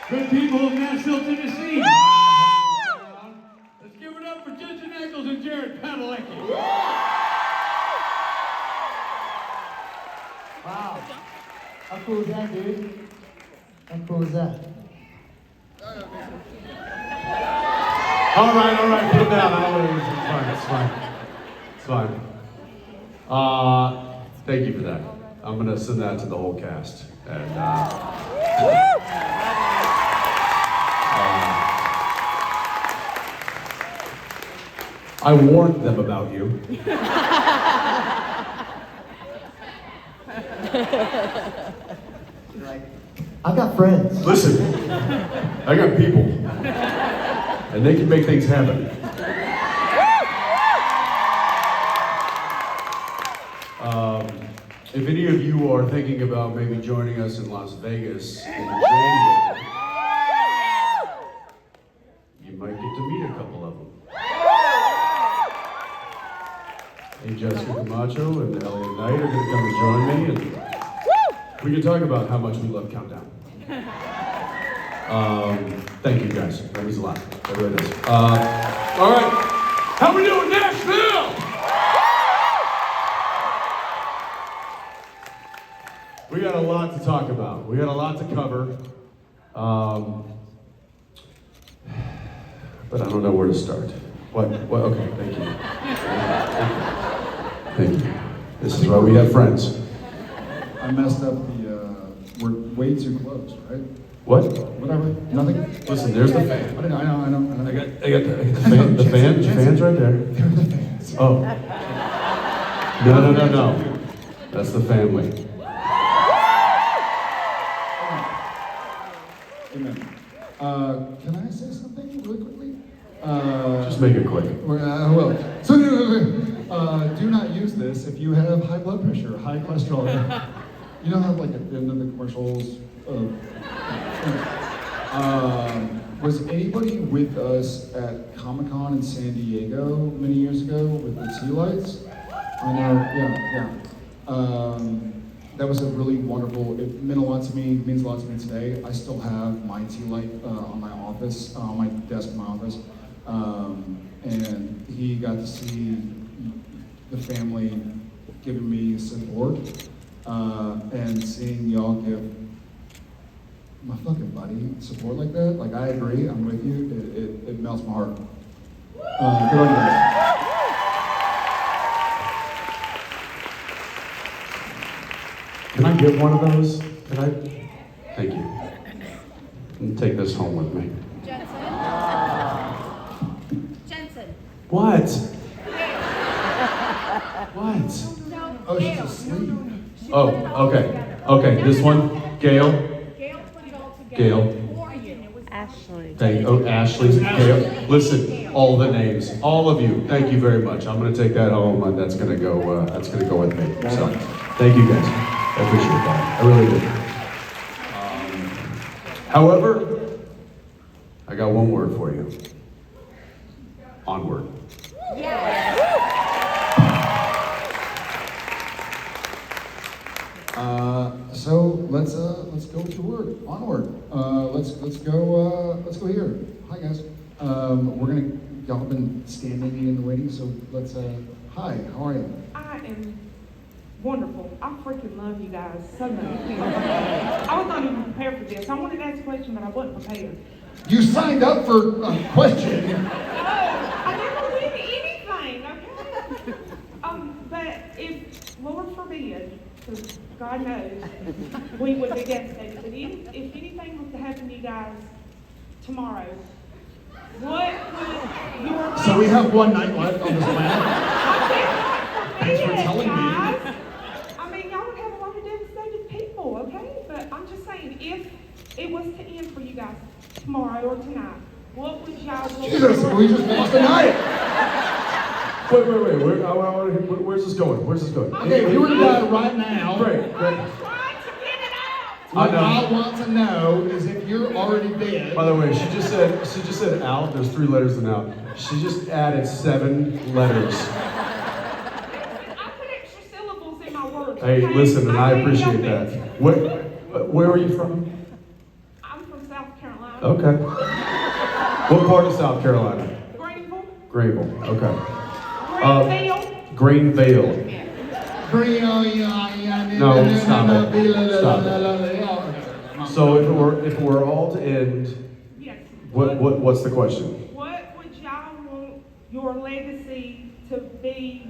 Good people of Nashville, Tennessee. Let's give it up for Jensen, Ackles, and Padalecki. Wow. How cool is that, dude? How cool is that? All right, put it down. It's fine. Thank you for that. I'm gonna send that to the whole cast. And I warned them about you. I got friends. Listen, I got people, and they can make things happen. If any of you are thinking about maybe joining us in Las Vegas in January, you might get to meet a couple of them. Hey, Jessica Camacho and Elliot Knight are going to come and join me, and we can talk about how much we love Countdown. Thank you guys. That means a lot. That really does. All right. How we doing, Nashville? We got a lot to talk about. We got a lot to cover. But I don't know where to start. What? Okay, thank you. Thank you. This is why we have friends. I messed up we're way too close, right? What? Whatever, nothing? Listen, there's the fan. I know. I got the fan. The fan's right there. Oh. No. That's the family. Amen. Can I say something really quickly? Just make it quick. Well, so do not use this if you have high blood pressure, high cholesterol. You know how like at the end of the commercials, was anybody with us at Comic-Con in San Diego many years ago with the tea lights? I know, yeah. That was a really wonderful, it meant a lot to me, means a lot to me today. I still have my tea light on my office, on my desk in my office. And he got to see the family giving me support, and seeing y'all give my fucking buddy support like that. Like, I agree, I'm with you, it melts my heart. Good on you guys. Can I get one of those? Can I? Thank you. And take this home with me. Jensen. What? What? Oh, she's asleep. Oh, okay. This one, Gail. Gail put it all together. Gail. For you. It was Ashley. Ashley, Gail. Listen, all the names, all of you. Thank you very much. I'm gonna take that home, and that's gonna go with me. So, thank you guys. I appreciate that. I really do. However, I got one word for you. Onward. So let's go to work. Onward. Let's go here. Hi guys. Y'all have been standing and waiting, so let's hi, how are you? I am wonderful. I freaking love you guys so much. I was not even prepared for this. I wanted to ask a question, but I wasn't prepared. You signed up for a question. Oh, I never win anything, okay? But if, Lord forbid, because God knows, we would be devastated. But if anything was to happen to you guys tomorrow, what would your... So we have one night left on this planet. Thanks for telling me. I mean, y'all would have a lot of devastated people, okay? But I'm just saying, if it was to end for you guys tomorrow or tonight, what would y'all... Jesus, we just lost a night. Wait. Where's this going? Okay, if you were to die right now. Great. I'm trying to get it out. What know. I want to know is if you're already dead. By the way, she just said out. There's 3 letters in out. She just added 7 letters. I put extra syllables in my words. Hey, okay? listen, and I really appreciate don't that. mix. Where are you from? I'm from South Carolina. Okay. What part of South Carolina? Greenville. Greenville. Okay. Greenville. Greenvale. No, stop it. Stop. So if it were all to end, Yes. what's the question? What would y'all want your legacy to be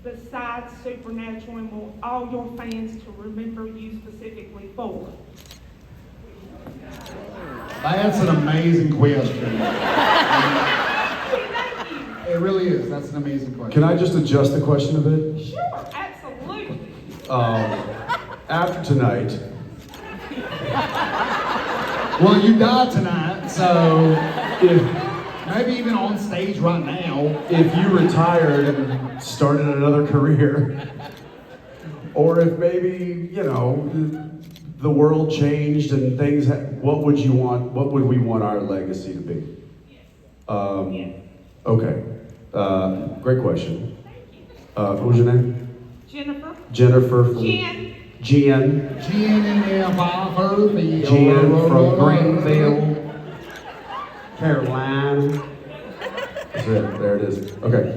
besides Supernatural, and want all your fans to remember you specifically for? That's an amazing question. Thank you. It really is. That's an amazing question. Can I just adjust the question a bit? Sure, absolutely. After tonight, Well, you died tonight, so if maybe even on stage right now. if you retired and started another career, or if maybe, the world changed and things, what would you want, what would we want our legacy to be? Yes. Okay, great question. What was your name? Jennifer. Jennifer from... Jen. Jen. Jen from Greenville, Carolina. That's it. There it is. Okay.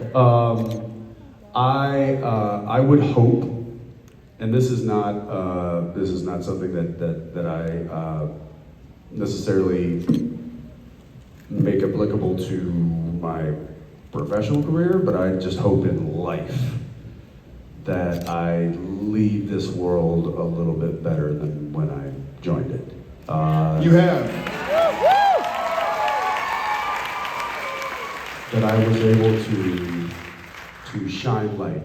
I would hope, and this is not something that I necessarily make applicable to my professional career, but I just hope in life that I leave this world a little bit better than when I joined it. You have. That I was able to shine light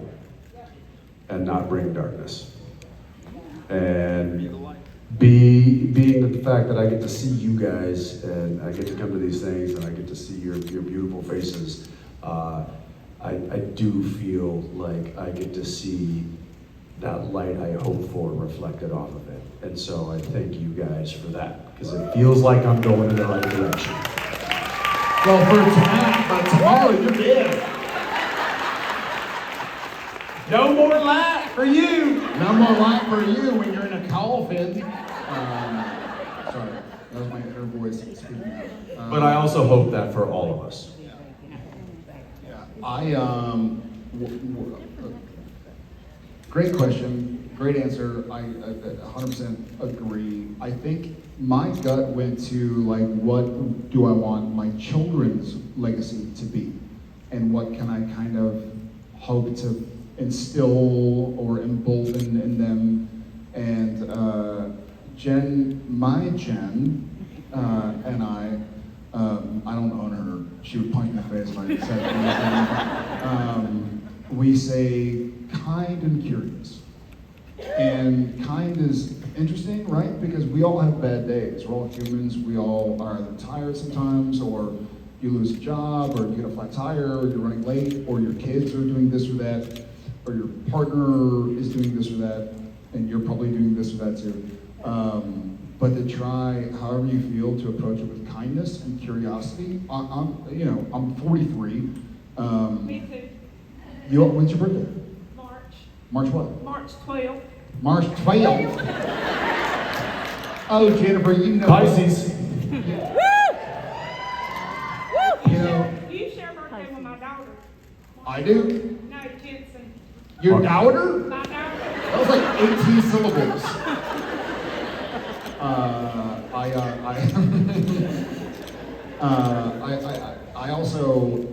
and not bring darkness. And being the fact that I get to see you guys and I get to come to these things and I get to see your beautiful faces, I do feel like I get to see that light I hope for reflected off of it. And so I thank you guys for that, because it feels like I'm going in the right direction. Well, for tonight, but tomorrow you're dead. No more light for you! No more light for you when you're in a coffin. Sorry, that was my inner voice speaking out. But I also hope that for all of us. Great question, great answer. I 100% agree. I think my gut went to like, what do I want my children's legacy to be? And what can I kind of hope to instill or embolden in them? And my Jen, and I don't own her. She would punch me in the face if I said anything. We say kind and curious. And kind is interesting, right? Because we all have bad days. We're all humans. We all are either tired sometimes, or you lose a job, or you get a flat tire, or you're running late, or your kids are doing this or that, or your partner is doing this or that, and you're probably doing this or that too. But to try, however you feel, to approach it with kindness and curiosity. I'm 43. Me too. When's your birthday? March. March what? March 12th. March 12th. Oh, Jennifer, you know. Pisces. You share birthday with my daughter. I do. No, Jensen. Your daughter? My daughter. That was like 18 syllables. I also,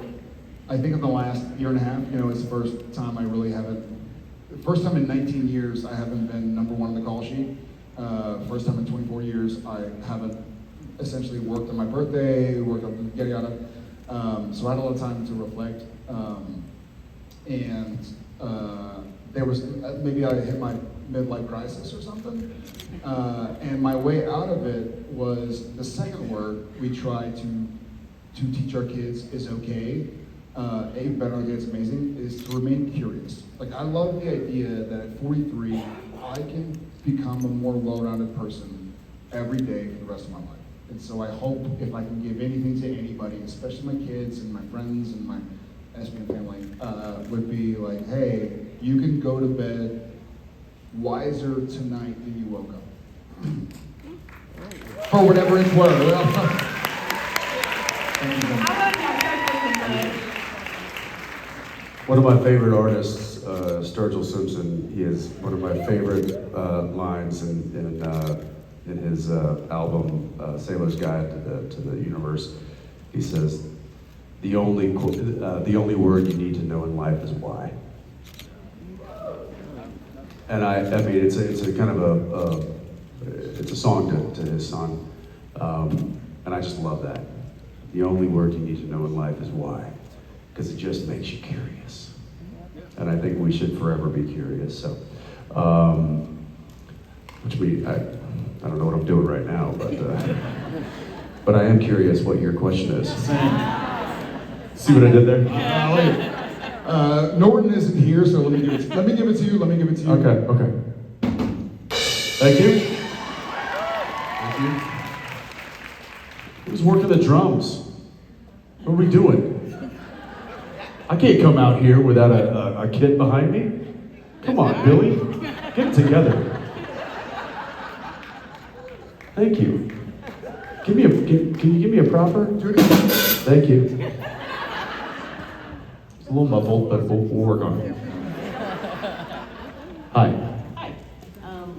I think in the last year and a half, it's the first time I really haven't, first time in 19 years I haven't been number one on the call sheet. First time in 24 years I haven't essentially worked on my birthday, worked on yada yada. So I had a lot of time to reflect. There was, maybe I hit my midlife crisis or something. And my way out of it was the second word we try to teach our kids is okay. Better okay, it's amazing, is to remain curious. Like, I love the idea that at 43, I can become a more well-rounded person every day for the rest of my life. And so I hope if I can give anything to anybody, especially my kids and my friends and my SBM family, would be like, hey, you can go to bed wiser tonight than you woke up. For whatever it's worth. Thank you, I love y'all so much. One of my favorite artists, Sturgill Simpson, he has one of my favorite lines in his album, Sailor's Guide to the Universe. He says, the only word you need to know in life is why. And I mean, it's a kind of it's a song to his son, and I just love that. The only word you need to know in life is why, because it just makes you curious. And I think we should forever be curious. So, which I don't know what I'm doing right now, but I am curious what your question is. See what I did there? Norton isn't here, so let me give it to you. Okay. Thank you. Who's working the drums? What are we doing? I can't come out here without a kid behind me. Come on, Billy. Get it together. Thank you. Can you give me a proper? Thank you. It's a little muffled, but we'll work on it. Hi. Hi.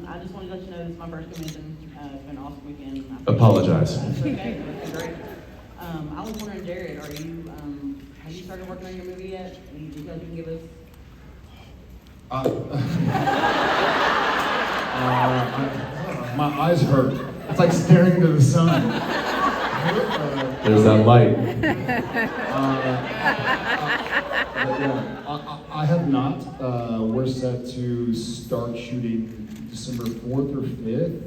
I just wanted to let you know this is my first convention. It's been an awesome weekend. Apologize. It's okay. It's been great. I was wondering, Jared, have you started working on your movie yet? Any details you can give us? My eyes hurt. It's like staring into the sun. There's that light. I have not. We're set to start shooting December 4th or 5th.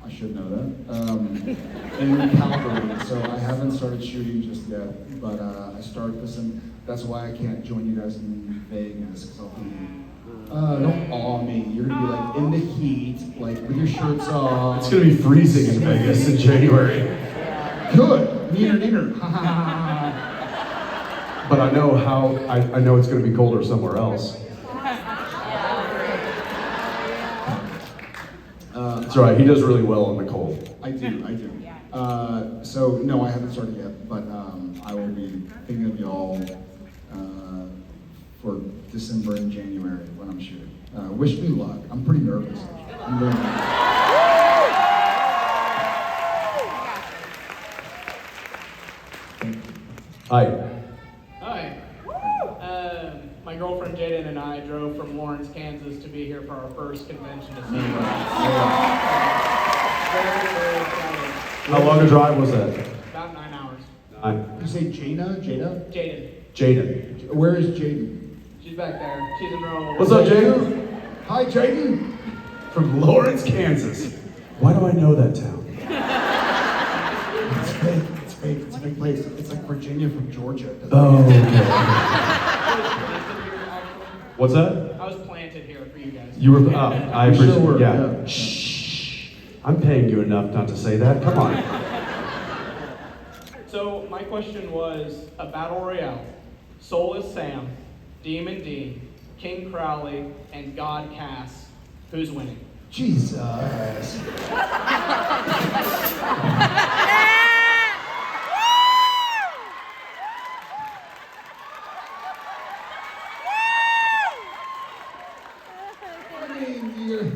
I should know that. In Calgary, so I haven't started shooting just yet. But I start this, and that's why I can't join you guys in Vegas. Cause I'll be, don't awe me. You're gonna be like in the heat, like with your shirts off. It's gonna be freezing in Vegas in January. Good. Neener. But I know I know it's gonna be colder somewhere else. That's right, he does really well in the cold. I do. So no, I haven't started yet, but I will be thinking of y'all for December and January when I'm shooting. Wish me luck. I'm pretty nervous. I'm very nervous. Hi. Hi. My girlfriend Jaden and I drove from Lawrence, Kansas to be here for our first convention to see you. Very, very excited. How long a drive was that? About 9 hours. You say Jada? Jaden. Where is Jaden? She's back there. She's in row. What's up, Jaden? Hi, Jaden. From Lawrence, Kansas. Why do I know that town? It's fake. It's a big place. It's like Virginia from Georgia. Oh, okay. What's that? I was planted here for you guys. You were, I You sure appreciate were, yeah. yeah. Shh. I'm paying you enough not to say that. Come on. So my question was a battle royale. Soulless Sam, Demon Dean, King Crowley, and God Cass. Who's winning? Jesus.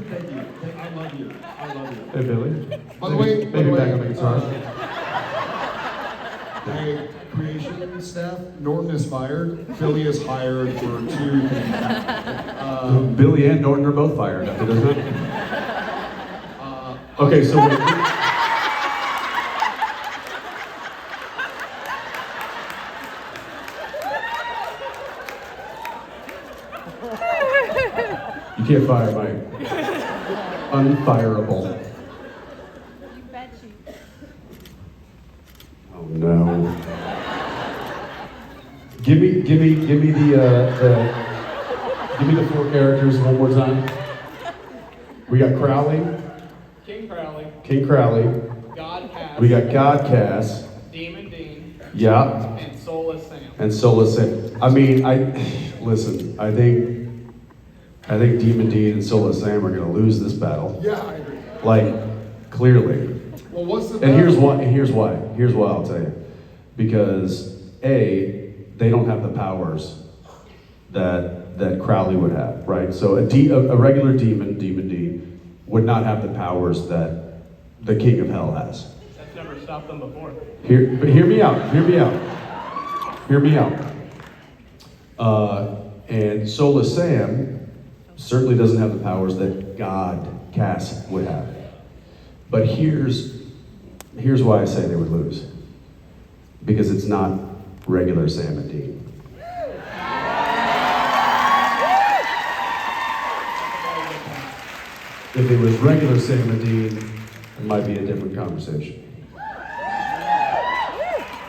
Thank you. I love you. Hey, Billy. By the way, maybe back on the guitar. Hey, creation staff, Norton is fired. Philly is hired for 2 things. Billy and Norton are both fired. Okay, so you can't fire Mike. Unfireable. You bet you. Oh no. Give me the 4 characters one more time. We got Crowley, King Crowley. God Cass. We got God Cass. Demon Dean. Yeah. And Soulless Sam. And Soulless Sam. I mean, listen. I think Demon Dean and Soulless Sam are going to lose this battle. Yeah, I agree. Like, clearly. Well, what's the And here's why. Here's why I'll tell you. Because A, they don't have the powers that Crowley would have, right? So a regular demon Dean, would not have the powers that the King of Hell has. That's never stopped them before. But hear me out. And Soulless Sam certainly doesn't have the powers that God Cass would have. But here's why I say they would lose. Because it's not regular Sam and Dean. If it was regular Sam and Dean, it might be a different conversation.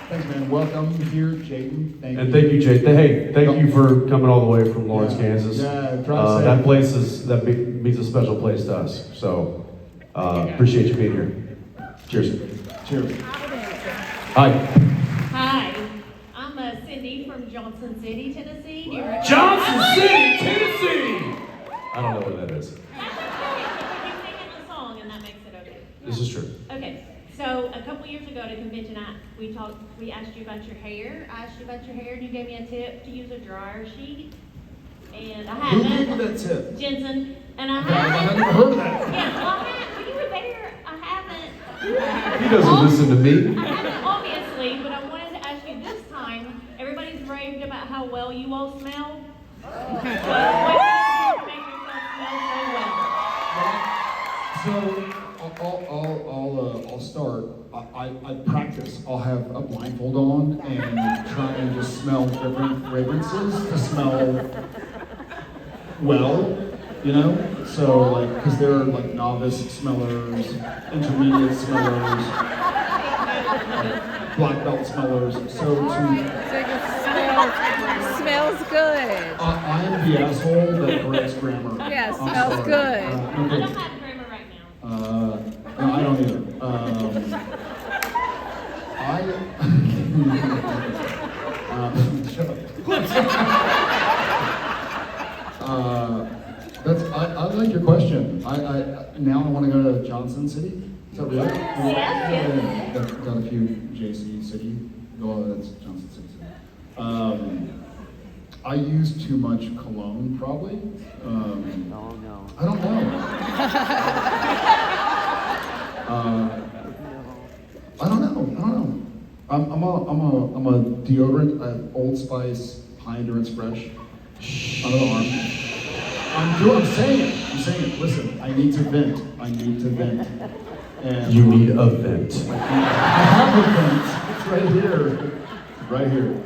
Thanks, man. Welcome here, Jaden. Thank And thank you, Jay. Hey, thank you for coming all the way from Lawrence, Yeah. Kansas. Yeah, drive safe. That place means a special place to us. So appreciate you being here. Cheers. Cheers. Hi. Hi, I'm Cindy from Johnson City, Tennessee. Do you recognize- Johnson City, Tennessee. I don't know what that is. That's okay, because you sing in the song and that makes it okay. This is true. Okay, so a couple years ago at a convention, we asked you about your hair. I asked you about your hair and you gave me a tip to use a dryer sheet. And I Who gave you haven't. that tip? Jensen, and I I hadn't haven't. heard of that. Yeah, well, I haven't. When you were there, I haven't. He doesn't listen to me. I haven't, obviously, but I wanted to ask you this time. Everybody's raved about how well you all smell. What do you do to make yourself smell so well? So I'll start. I practice. I'll have a blindfold on and try and just smell different fragrances to smell well, you know. So like, because there are like novice smellers, intermediate smellers, black belt smellers. So Smells good. I am the asshole that corrects grammar. Yeah, I'm smells sorry. good. I Okay. don't have grammar right now. No, I don't either. Shut up. I like your question. Now I want to go to Johnson City. Is that right? Yes. Got a few JC City. Well, that's Johnson City. I use too much cologne, probably. I don't know. I don't know. I'm a deodorant. I have Old Spice High Endurance Fresh under the arm. I'm saying it. Listen, I need to vent. And You need a vent. I have a vent. It's right here.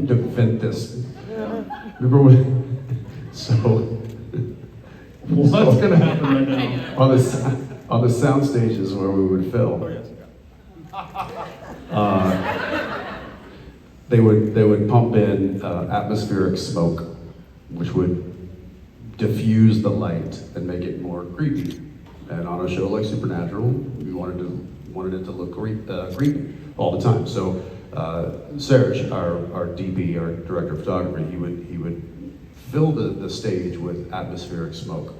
To vent this. Remember when? So. What's gonna happen right now? On the sound stages where we would film. They would pump in atmospheric smoke, which would diffuse the light and make it more creepy. And on a show like Supernatural, we wanted it to look creepy all the time. So Serge, our DP, our director of photography, he would fill the stage with atmospheric smoke.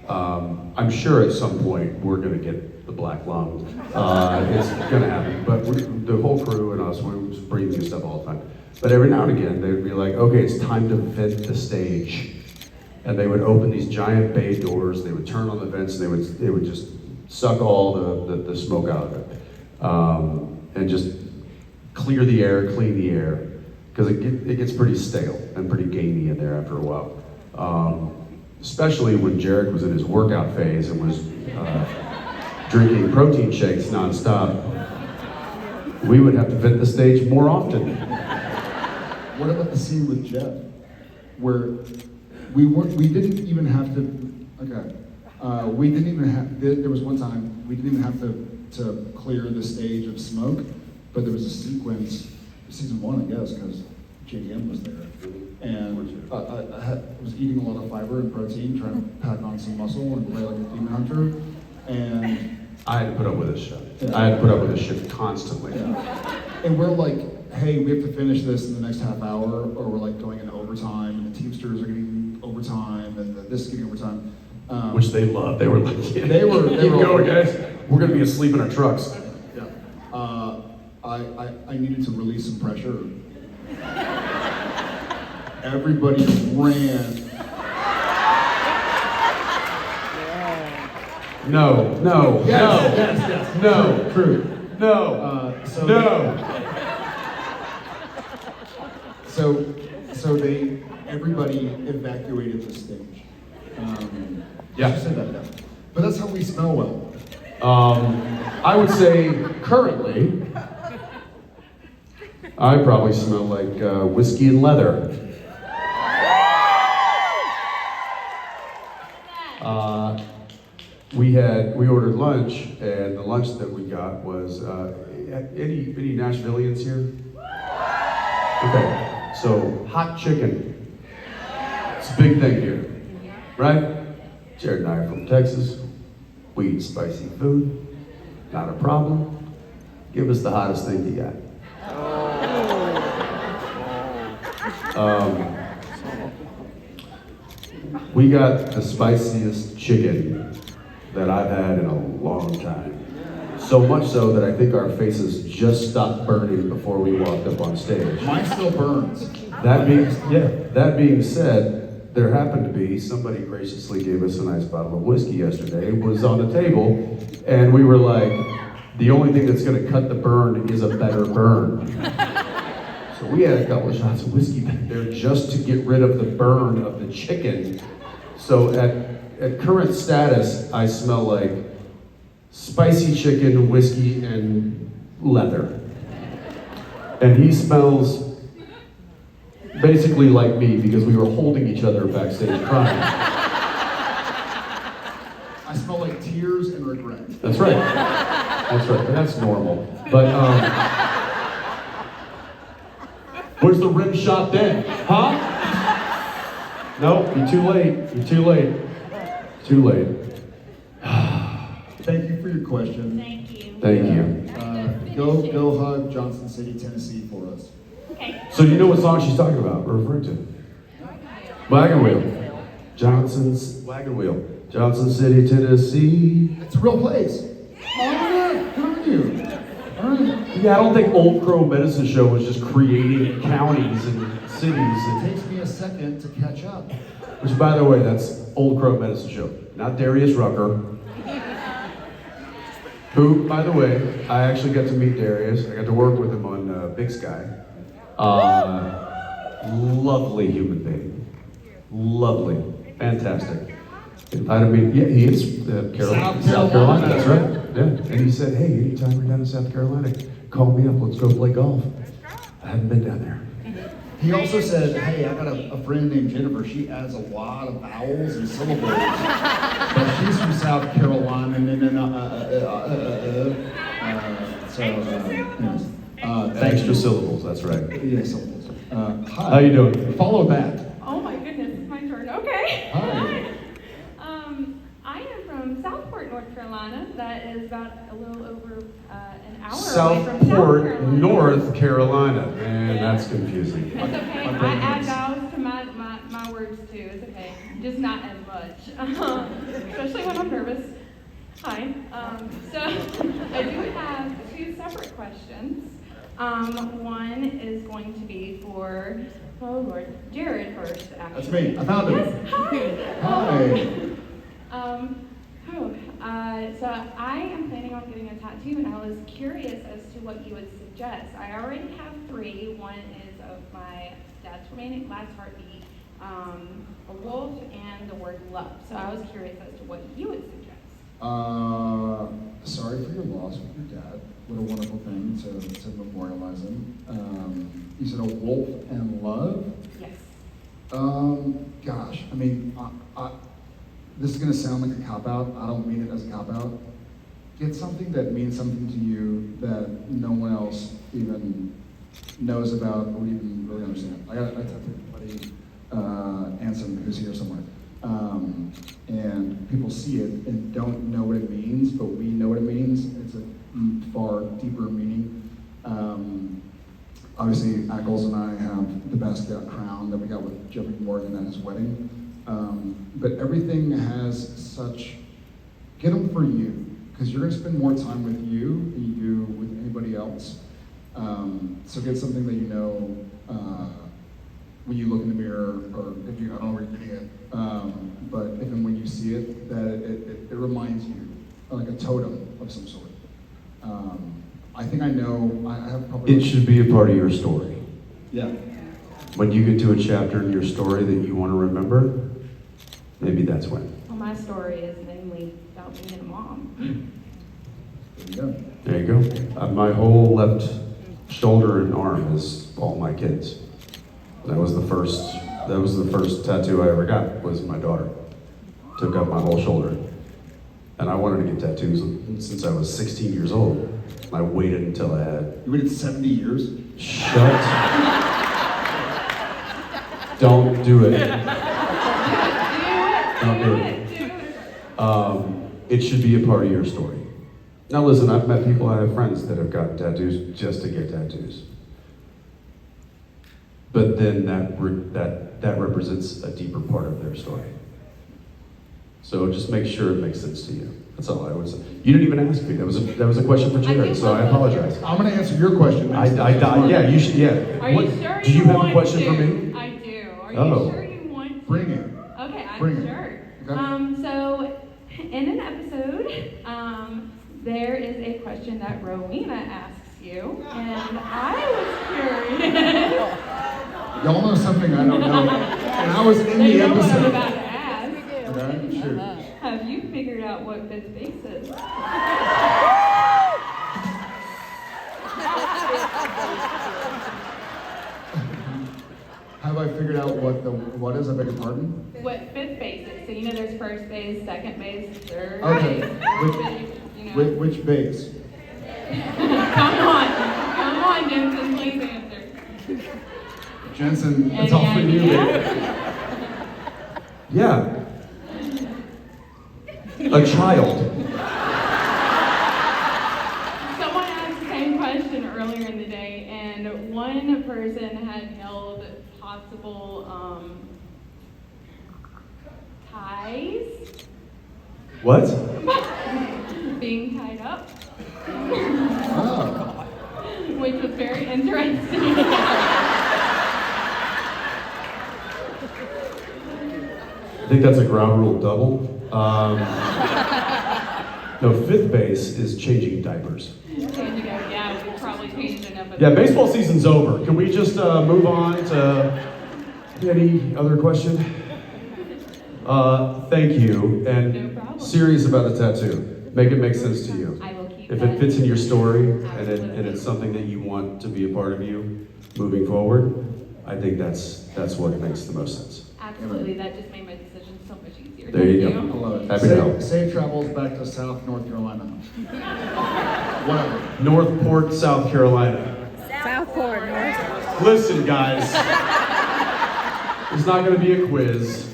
I'm sure at some point we're going to get the black lung. It's going to happen. But the whole crew and us, we were breathing and stuff all the time. But every now and again, they'd be like, okay, it's time to vent the stage. And they would open these giant bay doors, they would turn on the vents, and they would just suck all the smoke out of it. And just clear the air, clean the air. Because it gets pretty stale and pretty gamey in there after a while. Especially when Jarek was in his workout phase and was drinking protein shakes nonstop, we would have to vent the stage more often. What about the scene with Jeff, where we didn't even have to? Okay, we didn't even have. There was one time we didn't even have to clear the stage of smoke, but there was a sequence, season 1, I guess, because JDM was there. And I was eating a lot of fiber and protein, trying to pack on some muscle and play like a demon hunter. And I had to put up with this shit. I had to put up with this shit constantly. and we're like, hey, we have to finish this in the next half hour, or we're like going into overtime, and the Teamsters are getting overtime, and this is getting overtime. Which they loved. They were like, They were keep going, guys. We're gonna be asleep in our trucks. Yeah. I needed to release some pressure. Everybody ran. No, no, Yes. no, True. no, So no. So everybody evacuated the stage. Yeah. She said that, yeah. But that's how we smell well. I would say currently, I probably smell like whiskey and leather. We ordered lunch, and the lunch that we got was any Nashvillians here? Okay, so hot chicken. It's a big thing here, right? Jared and I are from Texas. We eat spicy food, not a problem. Give us the hottest thing you got. We got the spiciest chicken that I've had in a long time. So much so that I think our faces just stopped burning before we walked up on stage. Mine still burns. That being said, there happened to be somebody graciously gave us a nice bottle of whiskey yesterday. It was on the table, and we were like, the only thing that's going to cut the burn is a better burn. So we had a couple of shots of whiskey back there just to get rid of the burn of the chicken. So at current status, I smell like spicy chicken, whiskey, and leather. And he smells basically like me because we were holding each other backstage crying. I smell like tears and regret. That's right. That's right. But that's normal. But where's the rim shot then? Huh? Nope, you're too late. You're too late. Too late. Thank you for your question. Thank you. Thank you. Go hug Johnson City, Tennessee for us. Okay. So you know what song she's talking about or referring to? Wagon Wheel. Johnson's Wagon Wheel. Johnson City, Tennessee. It's a real place. Oh, good on you. All right. Yeah, I don't think Old Crow Medicine Show was just creating counties and cities. It takes me a second to catch up. Which, by the way, that's Old Crow Medicine Show, not Darius Rucker. Who, by the way, I actually got to meet Darius. I got to work with him on Big Sky. Lovely human being. Lovely. Fantastic. Invited me, yeah, he is South Carolina, that's right. Yeah. And he said, hey, anytime you're down in South Carolina, call me up, let's go play golf. I haven't been down there. He also said, hey, I got a friend named Jennifer. She adds a lot of vowels and syllables. But she's from South Carolina. Extra syllables, that's right. Yeah, syllables. Hi. How you doing? Follow that. Oh my goodness, it's my turn. Okay. Hi. I am from Southport, North Carolina. That is about a little over an hour away from Southport, South Carolina. North Carolina. Man, that's confusing. It's okay. I add vowels to my words too. It's okay. Just not as much. Especially when I'm nervous. Hi. So I do have two separate questions. One is going to be for, oh Lord, Jared first, actually. That's me. I found him. Yes, hi. Hi. So I am planning on getting a tattoo, and I was curious as to what you would suggest. I already have three. One is of my dad's remaining last heartbeat, a wolf, and the word love. So I was curious as to what you would suggest. Sorry for your loss with your dad. What a wonderful thing to memorialize him. You said a wolf and love? Yes. Gosh, I mean, this is gonna sound like a cop-out. I don't mean it as a cop-out. Get something that means something to you that no one else even knows about or even really understands. I tattooed my buddy Anson, who's here somewhere. And people see it and don't know what it means, but we know what it means. It's a far deeper meaning. Obviously, Ackles and I have the Basquiat crown that we got with Jeffrey Morgan at his wedding. But everything has such, get them for you, because you're gonna spend more time with you than you do with anybody else. So get something that you know when you look in the mirror, or if you, I don't know where you're getting it, but if and when you see it, that it reminds you, like a totem of some sort. I think I know, I have probably... It should be a part of your story. Yeah. When you get to a chapter in your story that you want to remember, maybe that's when. Well, my story is mainly about being a mom. There you go. There you go. My whole left shoulder and arm is all my kids. That was the first tattoo I ever got, was my daughter. Took up my whole shoulder. And I wanted to get tattoos since I was 16 years old. I waited until I had... You waited 70 years? Shut. Don't do it. Don't do it. It should be a part of your story. Now listen, I've met people, I have friends that have gotten tattoos just to get tattoos. But then that represents a deeper part of their story. So just make sure it makes sense to you. That's all I would say. You didn't even ask me. That was a question for Jared, so I apologize. I'm gonna answer your question next. Yeah, you should, yeah. Are you sure Do you have a question to? for me? I do. Are you sure you want to? Bring it. Okay, I'm Bring it. sure. Okay. So, in an episode, there is a question that Rowena asks you, and I was curious. Y'all know something I don't know, and I was in They the know what I'm episode. about to ask. Okay, sure. Have you figured out what fifth base is? Have I figured out what is? I beg your pardon? What fifth base is? So you know there's first base, second base, third Okay. base, fourth base, you know. Which base? Come on, Jensen, please answer. Jensen, Any it's all for you, idea? baby. Yeah. A child. Someone asked the same question earlier in the day, and one person had held possible ties What? being tied up, Oh. which was very interesting. I think that's a ground rule double. No, fifth base is changing diapers. Changing out, yeah, we probably changed enough of Yeah, baseball season's over. Can we just move on to any other question? Thank you, No and problem. serious about the tattoo. Make it make sense to you. I will keep If that. it fits in your story and it's something that you want to be a part of you moving forward, I think that's what makes the most sense. Absolutely, that just made my decision so much easier. There you Thank go. I love it. Happy to help. Safe travels back to South North Carolina. Whatever. Northport, South Carolina. Southport, North. Listen, guys. It's not going to be a quiz.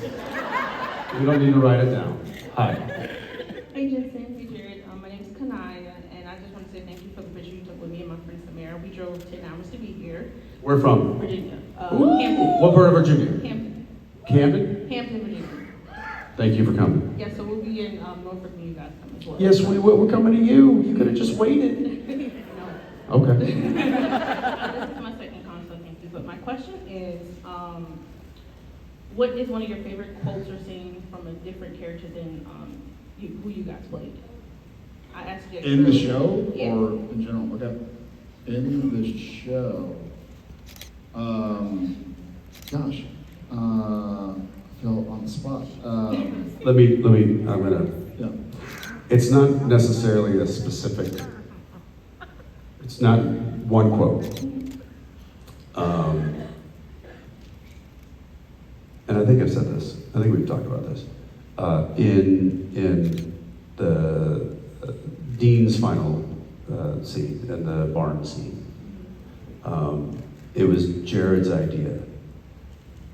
You don't need to write it down. Hi. Hey Jensen, hey Jared, my name is Kanaya, and I just want to say thank you for the picture you took with me and my friend Samara. We drove 10 hours to be here. Where from? Virginia. Ooh. Hampton. What part of Virginia? Hampton. Camden? Hampton, Virginia. Thank you for coming. Yeah, so we'll be in Norfolk when you guys come as well. Yes, we're coming to you. You could have just waited. No. Okay. This is my second con, so thank you. But my question is, what is one of your favorite quotes or scenes from a different character than who you guys played? I asked you. In the show Yeah. or in general? Okay. In the show. Gosh. I feel on the spot. I'm gonna. Yeah. It's not necessarily a specific. It's not one quote. And I think I've said this. I think we've talked about this. In the Dean's final scene and the barn scene, it was Jared's idea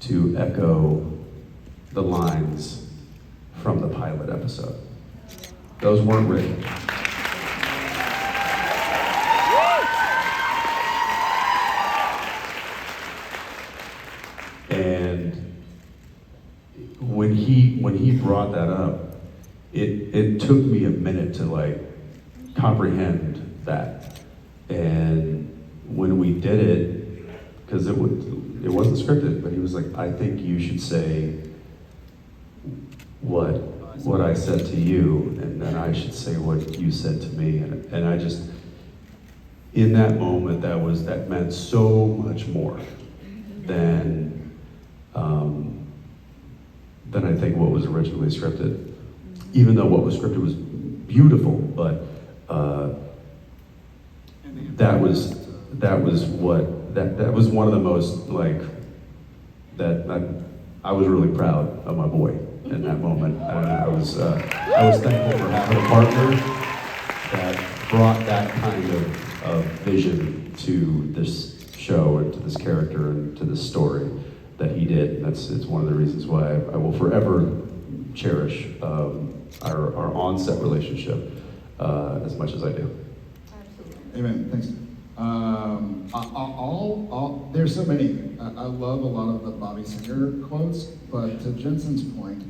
to echo the lines from the pilot episode. Those weren't written. And when he brought that up, it took me a minute to like comprehend that. And when we did it, because it wasn't scripted, but he was like, I think you should say what I said to you, and then I should say what you said to me. And I just, in that moment, that meant so much more than I think what was originally scripted. Even though what was scripted was beautiful, but that was one of the most like I was really proud of my boy in that moment. I was thankful for having a partner that brought that kind of vision to this show and to this character and to this story that he did. And it's one of the reasons why I will forever cherish our on-set relationship as much as I do. Absolutely. Amen. Thanks. There's so many. I love a lot of the Bobby Singer quotes, but to Jensen's point,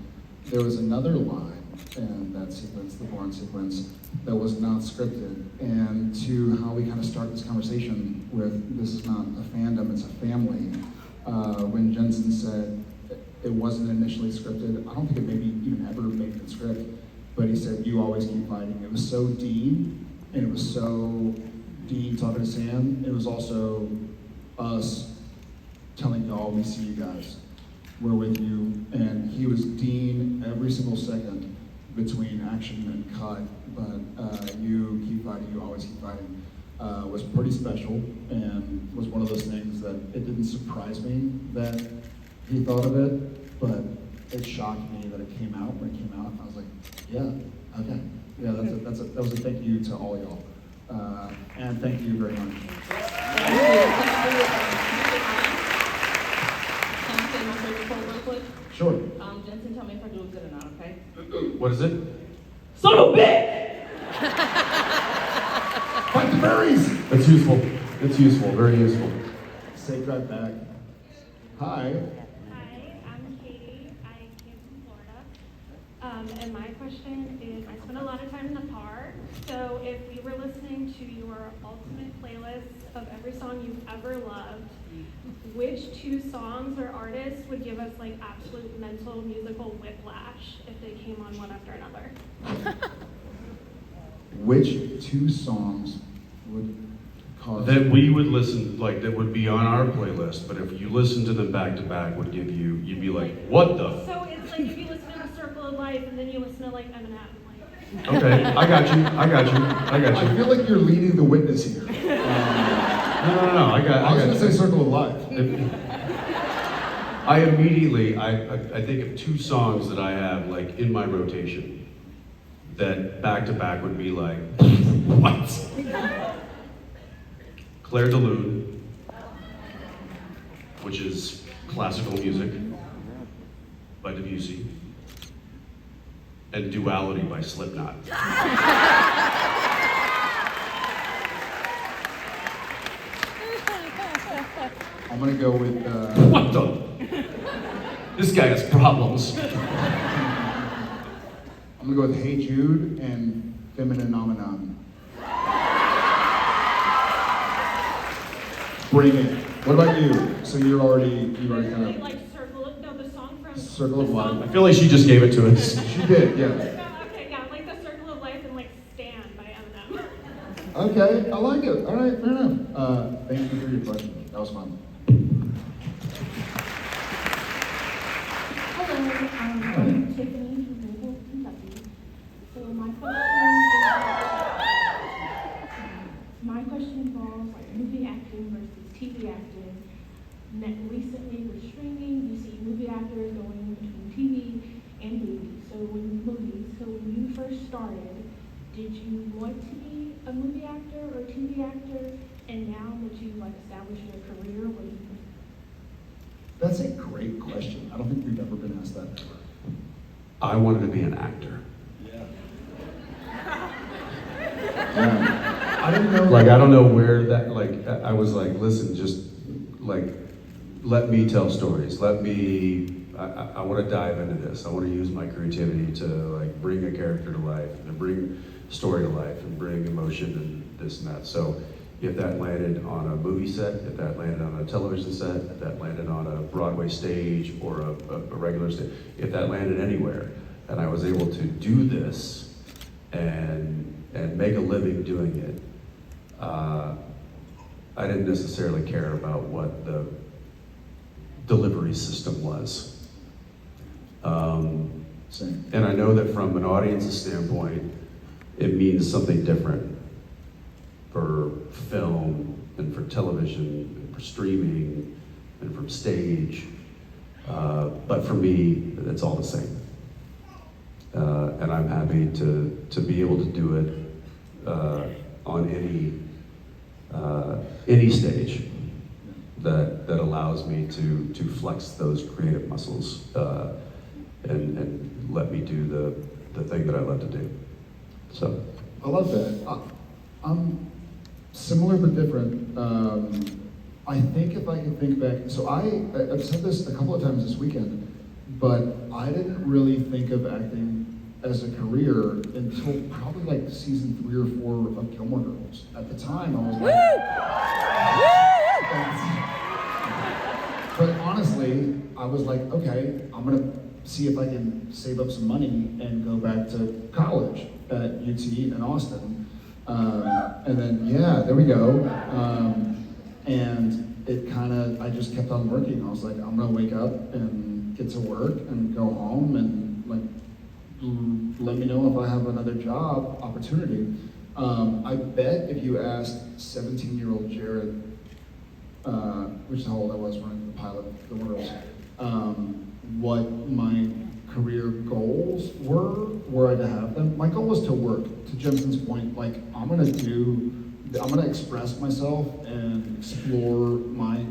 there was another line in that sequence, the Born sequence, that was not scripted. And to how we kind of start this conversation with, this is not a fandom, it's a family. When Jensen said it wasn't initially scripted, I don't think it maybe even ever made the script, but he said, you always keep fighting. It was so Dean, and it was so Dean talking to Sam. It was also us telling y'all, we see you guys. We're with you. And he was Dean every single second between action and cut, but you keep fighting, you always keep fighting. Was pretty special, and was one of those things that it didn't surprise me that he thought of it, but it shocked me that it came out when it came out. I was like, yeah, okay. Yeah, that was a thank you to all y'all. And thank you very much. Can I say my favorite quote real quick? Sure. Jensen, tell me if I do it good or not, okay? What is it? Son of a bitch! Fight the berries! It's useful. It's useful. Very useful. Safe drive back. Hi. Hi, I'm Katie. I came from Florida. And my question is, I spend a lot of time in the car, so if we were listening to your ultimate playlist of every song you've ever loved, which two songs or artists would give us like absolute mental musical whiplash if they came on one after another? Which two songs would cause... That we would listen, like that would be on our playlist, but if you listen to them back to back, would give you, you'd be like, what the? So it's like if you listen to The Circle of Life and then you listen to like Eminem. Like... Okay, I got you. I feel like you're leading the witness here. No, I was got going to say Circle of Life. I immediately, I think of two songs that I have like in my rotation that back to back would be like, what? Claire de Lune, which is classical music by Debussy, and Duality by Slipknot. I'm going to go with... What the? This guy has problems. I'm going to go with Hey Jude and Feminine Nomenon. Bring it. What about you? So you already kind of... Like the song from... Circle of Life. I feel like she just gave it to us. She did, yeah. No, okay, yeah, like The Circle of Life and like Stand by Eminem. Okay, I like it. All right, fair enough. Thank you for your question. That was fun. Hello, I'm Tiffany from Louisville, Kentucky. So my question involves like movie acting versus TV acting. Recently with streaming, you see movie actors going between TV and movies. So when you first started, did you want to be a movie actor or a TV actor? And now that you've like established your career, what do you prefer? That's a great question. I don't think we've ever been asked that ever. I wanted to be an actor. Yeah. I didn't know. Like, I don't know where that, like, I was like, listen, just, like, let me tell stories. Let me, I want to dive into this. I want to use my creativity to, like, bring a character to life, and bring story to life, and bring emotion and this and that. So if that landed on a movie set, if that landed on a television set, if that landed on a Broadway stage or a regular stage, if that landed anywhere, and I was able to do this and make a living doing it, I didn't necessarily care about what the delivery system was. Same. And I know that from an audience's standpoint, it means something different for film and for television and for streaming and from stage. But for me, it's all the same. And I'm happy to be able to do it on any stage that allows me to flex those creative muscles and let me do the thing that I love to do. So I love that. I'm similar but different. I think if I can think back, so I've said this a couple of times this weekend, but I didn't really think of acting as a career until probably like season 3 or 4 of Gilmore Girls. At the time, I was like, but honestly, I was like, okay, I'm gonna see if I can save up some money and go back to college at UT in Austin. And then, yeah, there we go. And it kind of, I just kept on working. I was like, I'm gonna wake up and get to work and go home and like, let me know if I have another job opportunity. I bet if you asked 17-year-old Jared, which is how old I was when the pilot of the world, what my career goals were I to have them, my goal was to work. To Jensen's point, like I'm gonna express myself and explore my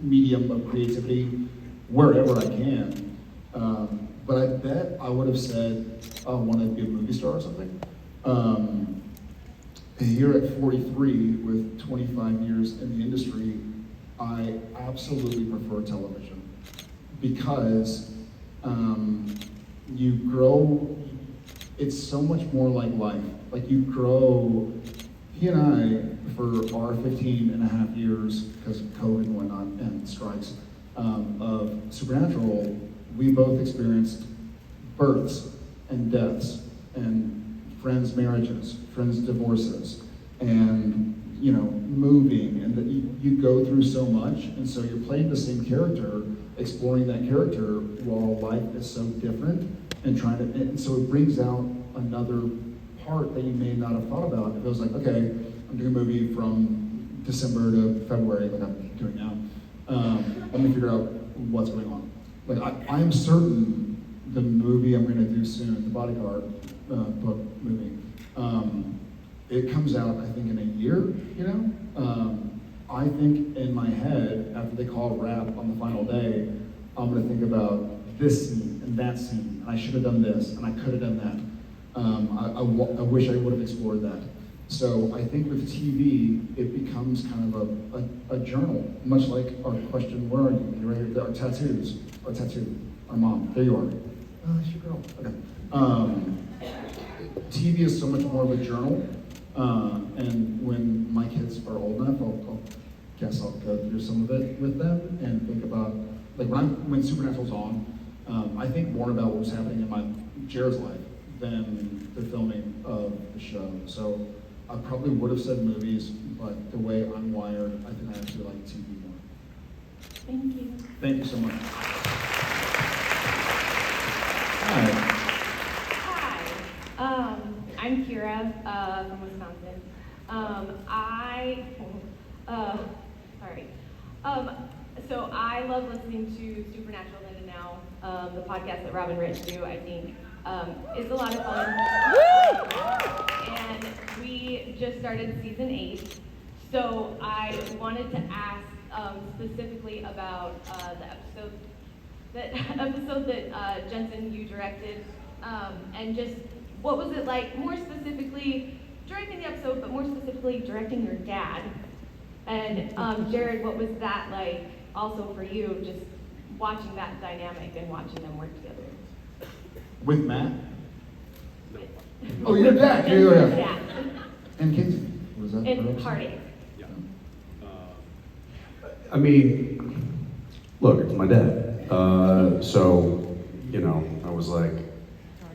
medium of creativity wherever I can. But I bet I would have said I wanted to be a movie star or something. Here at 43, with 25 years in the industry, I absolutely prefer television because you grow, it's so much more like life. Like you grow, he and I, for our 15 and a half years, because of COVID and whatnot, and strikes, of Supernatural, we both experienced births and deaths and friends' marriages, friends' divorces, and moving, and that you go through so much, and so you're playing the same character, exploring that character while life is so different, and so it brings out another part that you may not have thought about. It feels like, okay, I'm doing a movie from December to February, like I'm doing now. Let me figure out what's going on. Like I am certain the movie I'm going to do soon, the Bodyguard book movie, it comes out I think in a year. I think in my head after they call wrap on the final day, I'm going to think about this scene and that scene, and I should have done this and I could have done that. I wish I would have explored that. So I think with TV, it becomes kind of a journal, much like our question, where are you? You're right here, our tattoos, our tattoo, our mom, there you are. Oh, that's your girl, okay. TV is so much more of a journal, and when my kids are old enough, I'll guess I'll go through some of it with them and think about, like when Supernatural's on, I think more about what was happening in my Jared's life than the filming of the show. So I probably would have said movies, but the way I'm wired, I think I actually like TV more. Thank you. Thank you so much. Hi. Hi, I'm Kira from Wisconsin. So I love listening to Supernatural Then and Now, the podcast that Rob and Rich do. I think it's a lot of fun. And we just started season 8, so I wanted to ask specifically about the episode that episode that Jensen, you directed, and just what was it like, more specifically, directing the episode, but more specifically, directing your dad. And Jared, what was that like also for you, just watching that dynamic and watching them work together? With Matt? Oh, your dad. Jensen's dad. And kids. Was that And Heartache. I mean, look, it's my dad. So, you know, I was like,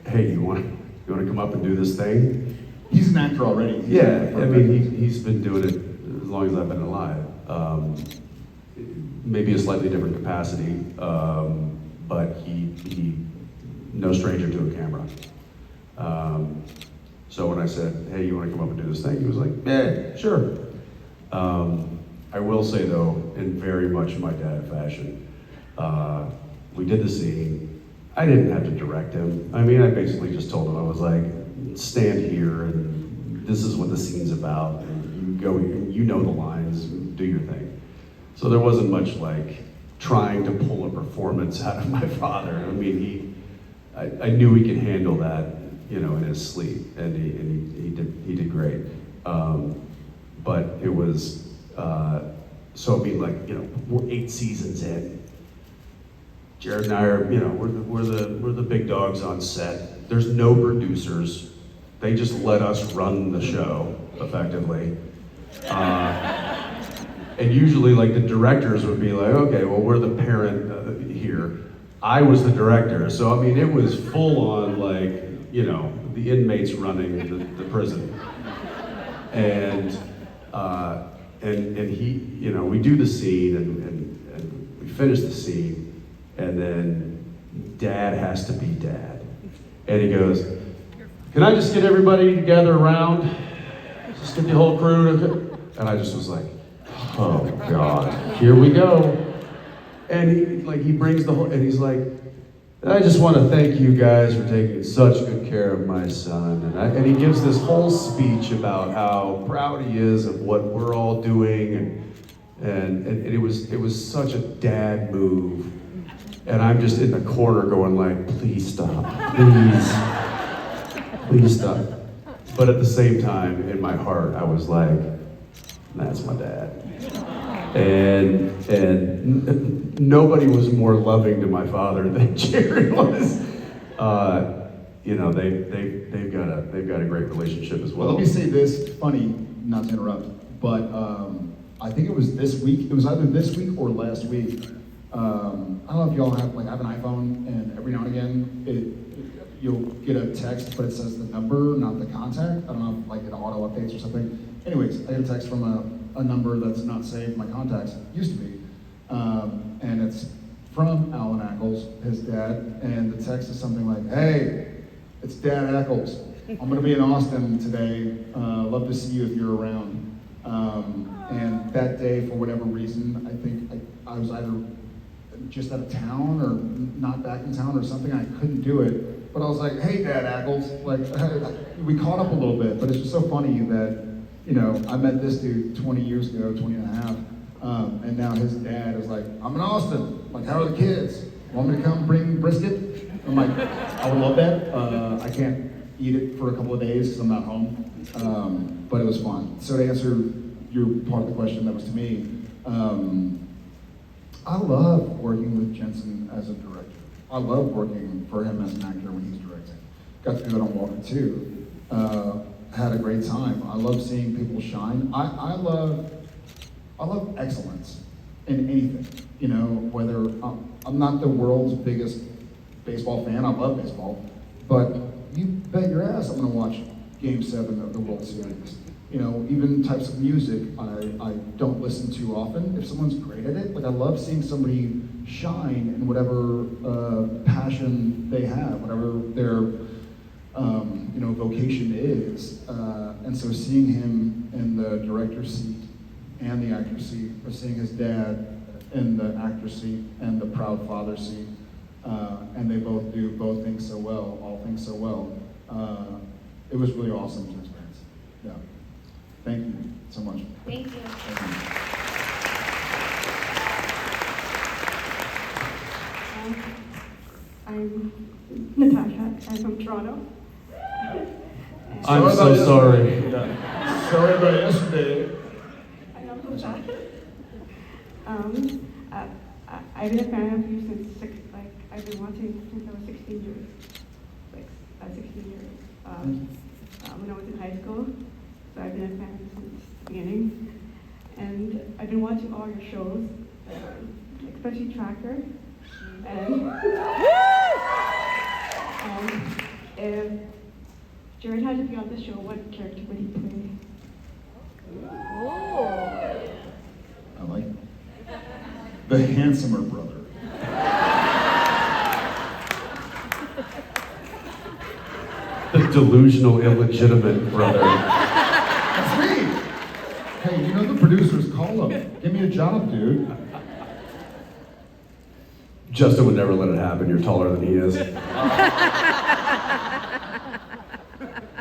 hey, you want to come up and do this thing? He's an actor already. Yeah, I mean, he's been doing it as long as I've been alive. Maybe a slightly different capacity, but he no stranger to a camera. So when I said, hey, you want to come up and do this thing? He was like, yeah, sure. I will say though, in very much my dad fashion, we did the scene. I didn't have to direct him. I mean, I basically just told him, I was like, stand here and this is what the scene's about. And you go, you know the lines, do your thing. So there wasn't much like trying to pull a performance out of my father. I mean, I knew he could handle that, you know, in his sleep, and he did great. But it was, so I mean, like, you know, we're 8 seasons in. Jared and I are, you know, we're the big dogs on set. There's no producers. They just let us run the show effectively. And usually, like, the directors would be like, okay, well, we're the parent here. I was the director, so I mean, it was full on, like, you know, the inmates running the prison. And he, you know, we do the scene and we finish the scene, and then Dad has to be Dad. And he goes, can I just get everybody to gather around? Just get the whole crew to, and I just was like, oh God, here we go. And he brings the whole, and he's like, I just want to thank you guys for taking such good care of my son. And he gives this whole speech about how proud he is of what we're all doing, and it was such a dad move. And I'm just in the corner going like, please stop, please stop. But at the same time, in my heart, I was like, that's my dad. And nobody was more loving to my father than Jerry was. You know, they've got a great relationship as well. Well, let me say this, funny, not to interrupt, but I think it was this week. It was either this week or last week. I don't know if y'all have an iPhone, and every now and again you'll get a text, but it says the number, not the contact. I don't know if like it auto updates or something. Anyways, I get a text from a number that's not saved in my contacts. Used to be, and it's from Alan Ackles, his dad, and the text is something like, "Hey, it's Dad Ackles. I'm gonna be in Austin today. Love to see you if you're around." And that day, for whatever reason, I think I was either just out of town or not back in town or something. I couldn't do it, but I was like, "Hey, Dad Ackles." Like, we caught up a little bit, but it's just so funny that, you know, I met this dude 20 years ago, 20 and a half, and now his dad is like, "I'm in Austin. Like, how are the kids? Want me to come bring brisket?" I'm like, I would love that. I can't eat it for a couple of days because I'm not home, but it was fun. So to answer your part of the question that was to me, I love working with Jensen as a director. I love working for him as an actor when he's directing. Got to do that on Walker too. Had a great time. I love seeing people shine. I love excellence in anything. You know, whether I'm not the world's biggest baseball fan. I love baseball, but you bet your ass I'm gonna watch Game 7 of the World Series. You know, even types of music I don't listen to often. If someone's great at it, like I love seeing somebody shine in whatever passion they have, whatever their you know, vocation is. And so seeing him in the director's seat and the actor's seat, or seeing his dad in the actor's seat and the proud father seat, and they both do both things so well, all things so well. It was really awesome to experience. Yeah. Thank you so much. Thank you. Thank you. Natasha. I'm from Toronto. I'm so sorry. Sorry about yesterday. I know I'm so sad. I've been a fan of you since I've been watching since I was 16 years. 16 years. When I was in high school. So I've been a fan since the beginning. And I've been watching all your shows, especially Tracker. And if Jared had to be on the show, what character would he play? I like the handsomer brother. The delusional, illegitimate brother. That's me! Hey, you know the producers, call him. Give me a job, dude. Justin would never let it happen. You're taller than he is.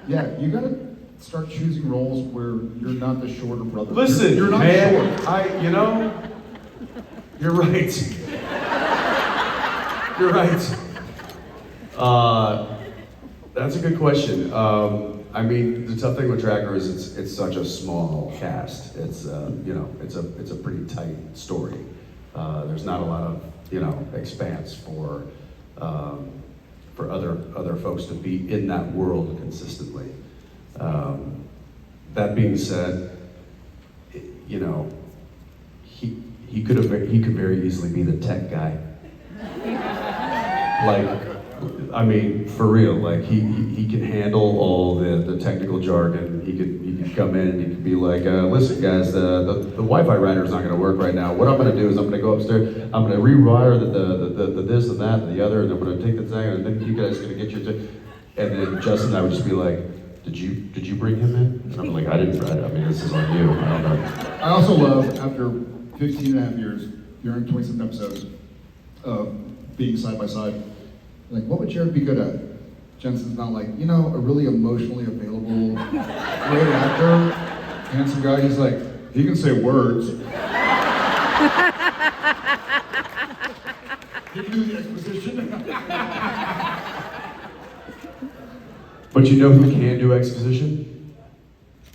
Yeah, you gotta start choosing roles where you're not the shorter brother. Listen, you're not man, short. you're right. You're right. That's a good question. I mean, the tough thing with Tracker is it's such a small cast. It's it's a pretty tight story. There's not a lot of expanse for other folks to be in that world consistently. That being said, he could very easily be the tech guy. I mean, for real, he can handle all the technical jargon. He could come in and he could be like, listen guys, the Wi-Fi router is not gonna work right now. What I'm gonna do is I'm gonna go upstairs, I'm gonna rewire the this and that and the other, and I'm gonna take the thing, and then you guys are gonna get your and then Justin and I would just be like, did you bring him in? And I'm like, I didn't, I mean, this is on you, I don't know. I also love, after 15 and a half years, during 27 episodes, being side by side, like, what would Jared be good at? Jensen's not like, a really emotionally available, great actor, handsome guy. He's like, he can say words. He can do the exposition. But you know who can do exposition?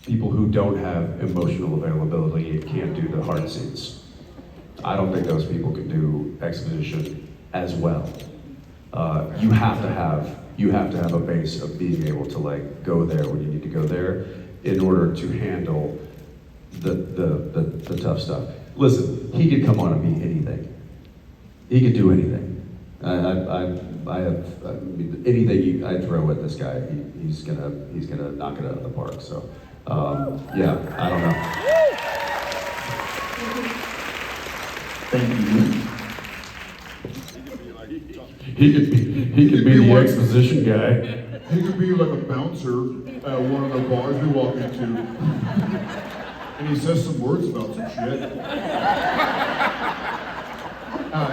People who don't have emotional availability and can't do the hard scenes. I don't think those people can do exposition as well. You have to have a base of being able to go there when you need to go there in order to handle the tough stuff. Listen, he could come on and be anything. He could do anything. I mean, anything I throw at this guy, he's gonna knock it out of the park. So, yeah, I don't know. Thank you. He could be the exposition guy. He could be like a bouncer at one of the bars we walk into. And he says some words about some shit.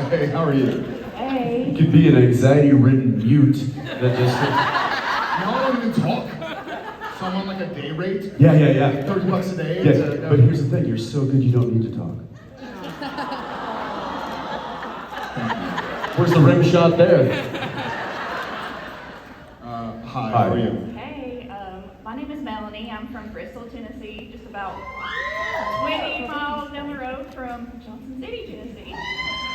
Hey, how are you? Hey. He could be an anxiety-ridden mute that just... Y'all don't even talk? Someone like a day rate? Yeah. $30 a day? Yeah, but here's the thing, you're so good you don't need to talk. Where's the rim shot there? Hi, how are you? Hey, my name is Melanie. I'm from Bristol, Tennessee, just about 20 miles down the road from Johnson City, Tennessee.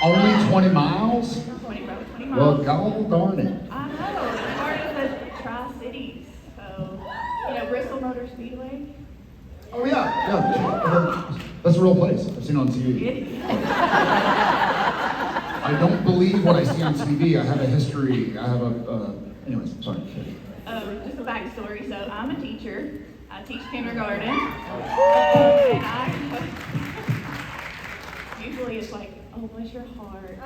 Only 20 miles? 20 miles. Well, god darn it. I know, it's part of the Tri-Cities. So, Bristol Motor Speedway. Oh yeah. That's a real place. I've seen it on TV. I don't believe what I see on TV. I have a history. I have anyways, sorry. Just a backstory. So I'm a teacher. I teach kindergarten. Usually it's like, oh, bless your heart.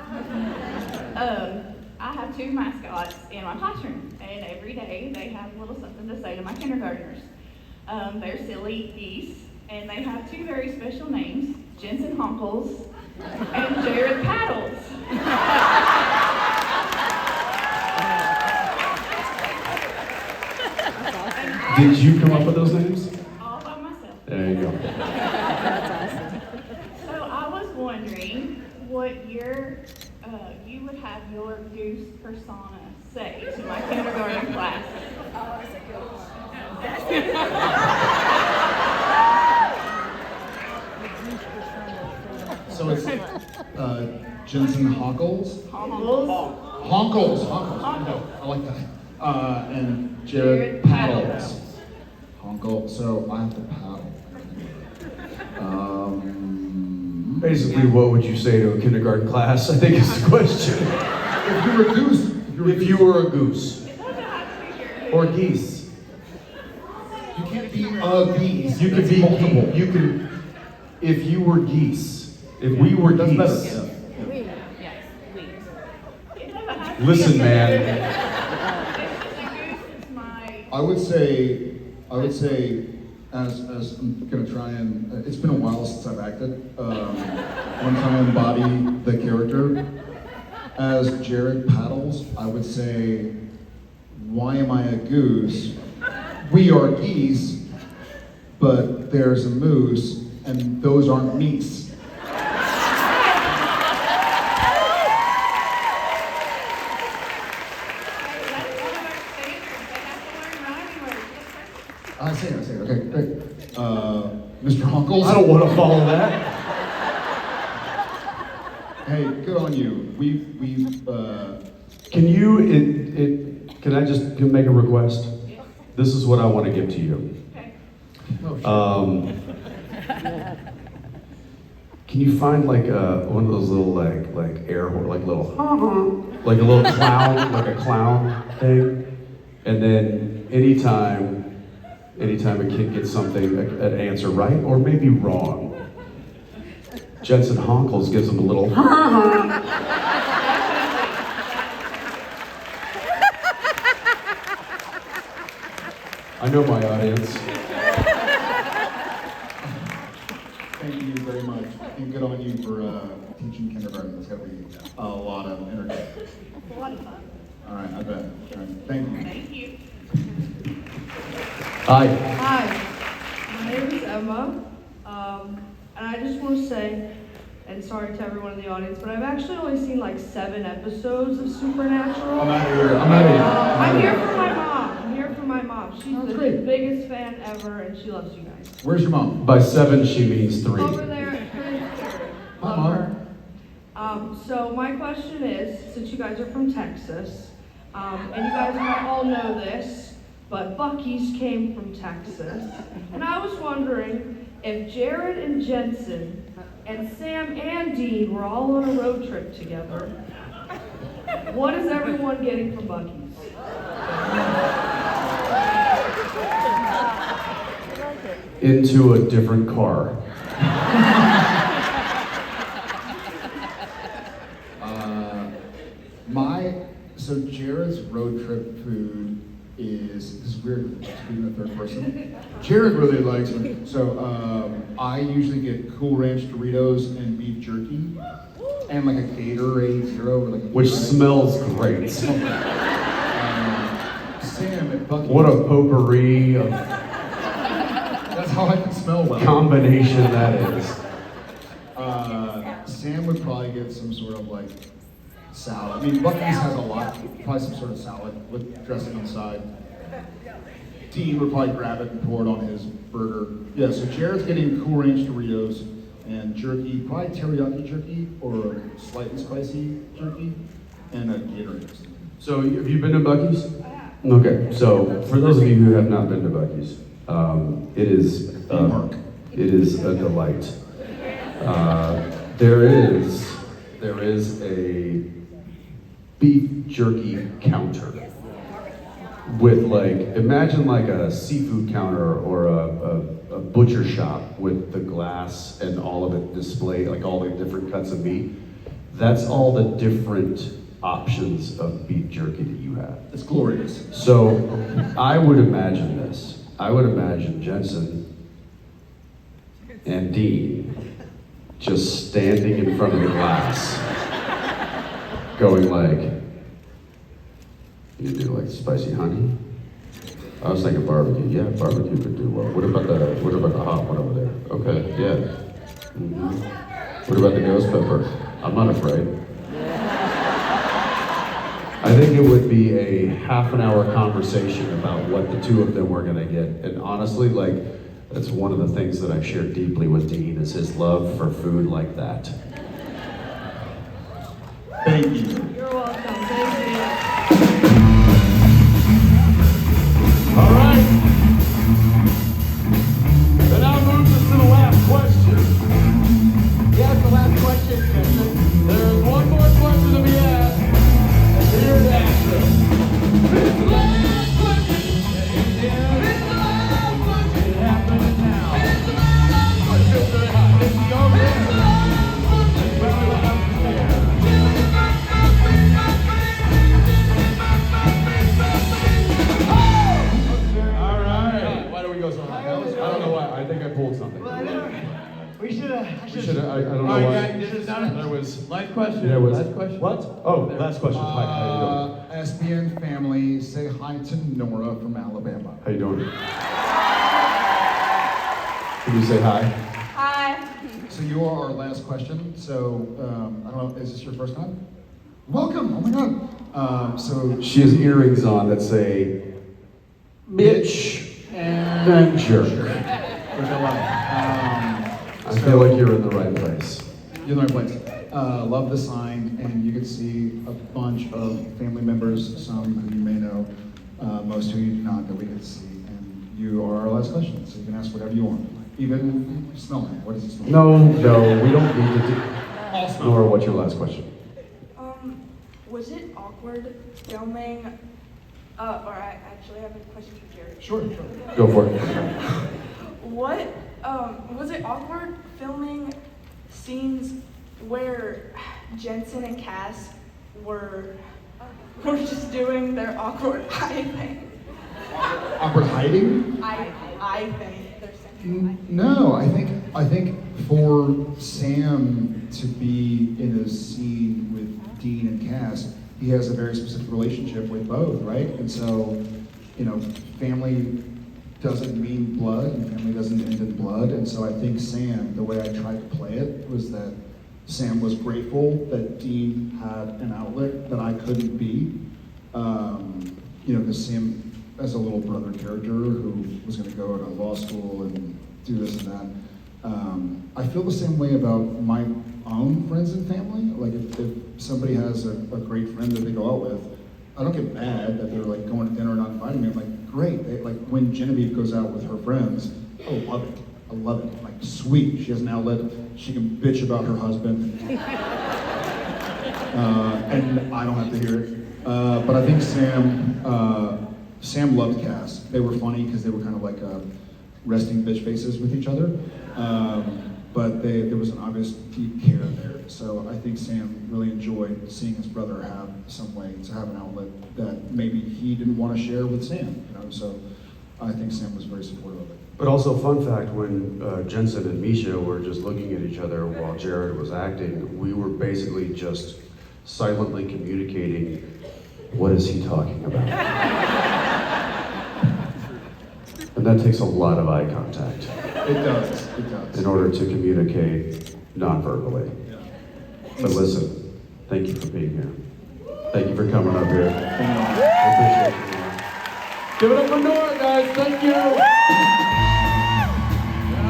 I have two mascots in my classroom, and every day they have a little something to say to my kindergartners. They're silly geese, and they have two very special names, Jensen Ackles and Jared Paddles. Did you come up with those names? All by myself. There you go. That's awesome. So I was wondering what you would have your goose persona say to my kindergarten class? So it's Jensen Ackles. Honkles. I like that. And Jared Paddles. Honkle. So I have to paddle. Basically, what would you say to a kindergarten class? I think is the question. If you were a goose. If you were a goose. Or geese. You can't be a geese. You could That's be multiple. you could if you were geese. If we were That's geese. better. Yes, we. Listen, man. I would say, as I'm gonna try and, it's been a while since I've acted. I'm trying to embody the character. As Jared Paddles, I would say, why am I a goose? We are geese, but there's a moose, and those aren't meese. I say it, okay, great. Mr. Honkles? I don't want to follow that. Hey, good on you. Can you can I just make a request? This is what I want to give to you. Can you find like one of those little like air like little like a little clown like a clown thing, and then anytime a kid gets something an answer right or maybe wrong, Jensen Honkles gives them a little. I know my audience. Thank you very much. And good on you for teaching kindergarten. It's gotta be a lot of energy. It's a lot of fun. All right, I bet. All right, thank you. Thank you. Hi. Hi, my name is Emma, and I just want to say, and sorry to everyone in the audience, but I've actually only seen like 7 episodes of Supernatural. I'm out of here. I'm here for my mom. I'm here for my mom. She's Oh, that's the great. biggest fan ever, and she loves you guys. Where's your mom? By 7, she means 3. Over there, love her. So my question is, since you guys are from Texas, and you guys might all know this, but Buc-ee's came from Texas. And I was wondering if Jared and Jensen and Sam and Dean were all on a road trip together, what is everyone getting from Buc-ee's? Into a different car. So Jared's road trip food is, this is weird, speaking in the third person. Jared really likes it. So I usually get Cool Ranch Doritos and beef jerky, and like a Gatorade Zero, or like a Which smells great. Sam at Buc-ee's. What a potpourri of That's how I can smell well. combination that is. Sam would probably get some sort of like salad. I mean, Buc-ee's has a lot, probably some sort of salad with dressing inside. Dean would probably grab it and pour it on his burger. Yeah, so Jared's getting Cool Ranch Doritos and jerky, probably teriyaki jerky or slightly spicy jerky, and a Gatorade. So have you been to Buc-ee's? Okay, so for those of you who have not been to Buc-ee's, it is a delight. There is a beef jerky counter with imagine like a seafood counter or a butcher shop with the glass and all of it displayed, like all the different cuts of meat. That's all the different options of beef jerky that you have. It's glorious. So I would imagine this. I would imagine Jensen and Dean just standing in front of the glass, going like, you do like spicy honey? I was thinking barbecue. Yeah, barbecue could do well. What about the hot one over there? Okay, yeah. Mm-hmm. What about the ghost pepper? I'm not afraid. I think it would be a half an hour conversation about what the two of them were gonna get. And honestly, like, that's one of the things that I share deeply with Dean is his love for food like that. Thank you. You're welcome. Thank you. All right. That now moves us to the last question. Yes, the last question, Jensen. There's one more question to be asked. Here at Nashville. It's the last question. It's the last question. It happened now. It's the last question. It's the last question. It's over there. It's the last question. It's better than upstairs. All right. Why do we go so high? I don't know why. I think I pulled something. Well, I know. We should have. I don't know All right, why. guys, this is not There was. last question. There was. Last question. What? Oh, last question. Hi, how SBN family, say hi to Nora from Alabama. you doing? How you doing? Can you say hi? Hi. So you are our last question. So I don't know, is this your first time? Welcome. Oh my God. So She has earrings on that say, bitch and jerk. which I love. I feel like you're in the right place. You're in the right place. Love the sign, and you can see a bunch of family members, some who you may know, most who you do not, that we get to see. And you are our last question, so you can ask whatever you want. Even smell it. What does it smell? No, we don't need to do. Nora, what's your last question? Was it awkward filming, or I actually have a question for Jared. Sure. Go for it. What, was it awkward filming scenes where Jensen and Cass were just doing their awkward eye thing? Awkward hiding? I think they're saying. No, I think for Sam to be in a scene with Dean and Cass, he has a very specific relationship with both, right? And so, you know, family doesn't mean blood, and family doesn't end in blood. And so I think Sam, the way I tried to play it was that Sam was grateful that Dean had an outlet that I couldn't be. You know, because Sam, as a little brother character who was going to go to law school and do this and that, I feel the same way about my own friends and family. Like if somebody has a great friend that they go out with, I don't get mad that they're like going to dinner and not inviting me. I'm like, great. Like when Genevieve goes out with her friends, I love it. I love it. Like sweet. She has an outlet. She can bitch about her husband, and I don't have to hear it. But I think Sam loved Cass. They were funny because they were kind of like resting bitch faces with each other. But there was an obvious deep care there. So I think Sam really enjoyed seeing his brother have some way to have an outlet that maybe he didn't want to share with Sam. You know, so I think Sam was very supportive of it. But also, fun fact, when Jensen and Misha were just looking at each other while Jared was acting, we were basically just silently communicating, what is he talking about? And that takes a lot of eye contact. It does. In order to communicate non-verbally. But listen, thank you for being here. Thank you for coming up here. I appreciate you. Give it up for Nora, guys. Thank you. That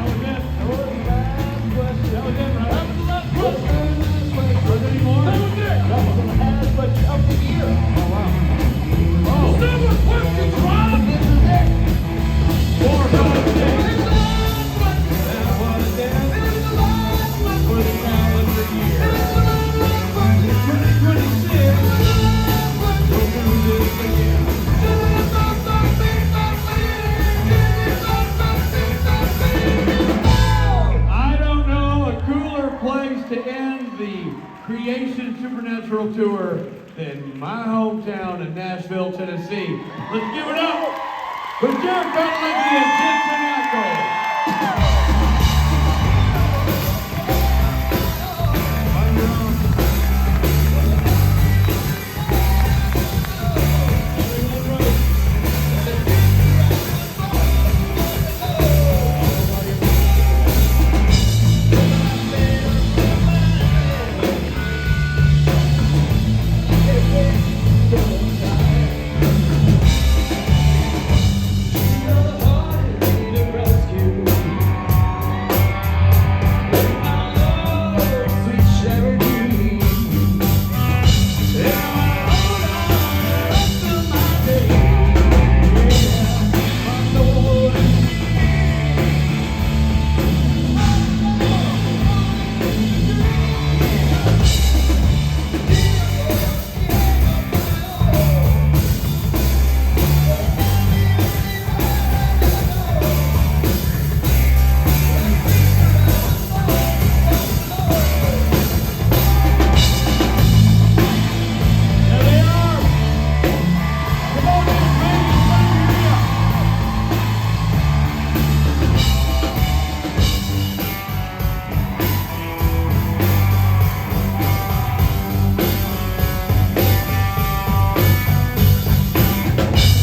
was it. Nora's last question. That was it, right? That was the last question. Was there any more? That was it. That was the last question of the year. Oh, wow. Oh. Silver question drop. This is it. 4, 5, 6. That was it. For the calendar year. It's 2026. We'll do this again. I don't know a cooler place to end the Creation Supernatural Tour than my hometown of Nashville, Tennessee. Let's give it up for Jared Padalecki and Jensen Ackles.